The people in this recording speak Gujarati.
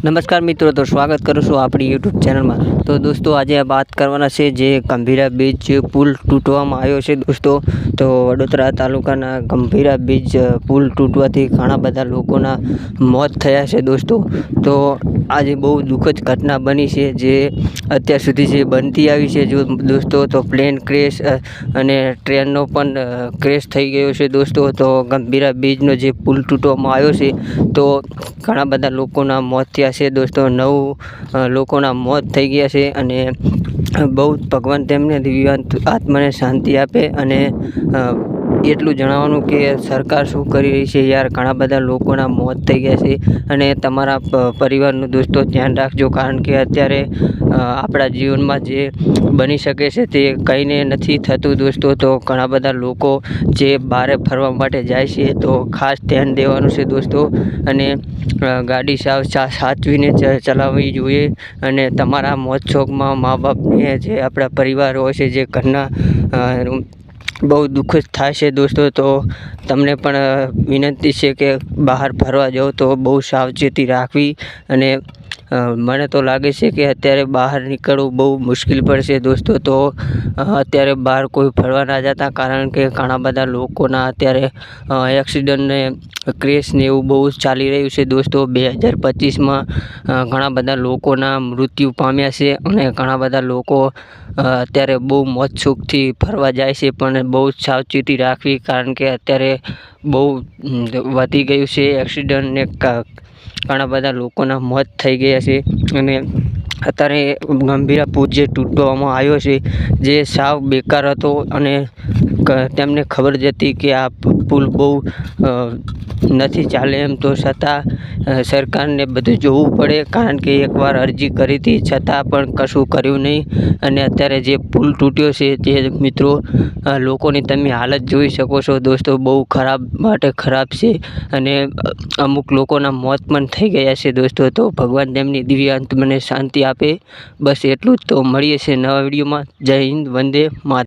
नमस्कार मित्रों, तो स्वागत करूँ છું આપણી યુટ્યુબ ચેનલમાં। તો દોસ્તો આજે વાત કરવાના છે જે ગંભીરા બીચ પુલ તૂટવામાં આવ્યો છે દોસ્તો। તો વડોદરા તાલુકાના ગંભીરા બીચ પુલ તૂટવાથી ઘણા બધા લોકોના મોત થયા છે દોસ્તો। તો આજે બહુ દુઃખદ ઘટના બની છે જે અત્યાર સુધી જે બનતી આવી છે જો દોસ્તો। તો પ્લેન ક્રેશ અને ટ્રેનનો પણ ક્રેશ થઈ ગયો છે દોસ્તો। તો ગંભીરા બીચનો જે પુલ તૂટવામાં આવ્યો છે તો ઘણા બધા લોકોના મોત થયા છે દોસ્તો। 9 લોકોના મોત થઈ ગયા છે અને બહુ ભગવાન તેમને દિવ્ય આત્માને શાંતિ આપે। અને એટલું જણાવવાનું કે સરકાર શું કરી રહી છે યાર, ઘણા બધા લોકોના મોત થઈ ગયા છે અને તમારા પરિવારનું દોસ્તો ધ્યાન રાખજો, કારણ કે અત્યારે આપણા જીવનમાં જે બની શકે છે તે કંઈને નથી થતું દોસ્તો। તો ઘણા બધા લોકો જે બહાર ફરવા માટે જાય છે તો ખાસ ધ્યાન દેવાનું છે દોસ્તો। અને ગાડી સાચવીને ચલાવવી જોઈએ। અને તમારા મોજ શોખમાં મા બાપને જે આપણા પરિવાર હોય છે જે ઘરના બહુ દુઃખ થાય છે દોસ્તો। તો તમને પણ વિનંતી છે કે બહાર ફરવા જાઓ તો બહુ સાવચેતી રાખવી। અને મને તો લાગે છે કે અત્યારે બહાર નીકળવું બહુ મુશ્કેલ પડશે દોસ્તો। તો અત્યારે બહાર કોઈ ફરવા ના જતા, કારણ કે ઘણા બધા લોકોના અત્યારે એક્સિડન્ટ ને ક્રેશ ને એવું બહુ ચાલી રહ્યું છે દોસ્તો। 2025માં ઘણા બધા લોકોના મૃત્યુ પામ્યા છે અને ઘણા બધા લોકો અત્યારે બહુ મોજ શોખથી ફરવા જાય છે, પણ બહુ સાવચેતી રાખવી, કારણ કે અત્યારે બહુ વધી ગયું છે એક્સિડન્ટ ને ઘણા બધા લોકોના મોત થઈ ગયા છે। અને અત્યારે ગંભીરા પુલ જે તૂટવામાં આવ્યો છે જે સાવ બેકાર હતો અને તેમને ખબર જ હતી કે આ પુલ બહુ નથી ચાલે એમ, તો છતાં સરકારને બધું જોવું પડે, કારણ કે એકવાર અરજી કરી હતી છતાં પણ કશું કર્યું નહીં। અને અત્યારે જે પુલ તૂટ્યો છે તે મિત્રો લોકોની તમે હાલત જોઈ શકો છો દોસ્તો, બહુ ખરાબ માટે ખરાબ છે અને અમુક લોકોના મોત પણ થઈ ગયા છે દોસ્તો। તો ભગવાન તેમની દિવ્ય આત્માને શાંતિ આપે, બસ એટલું જ। તો મળીએ છીએ નવા વિડીયોમાં। જય હિન્દ, વંદે માતરમ।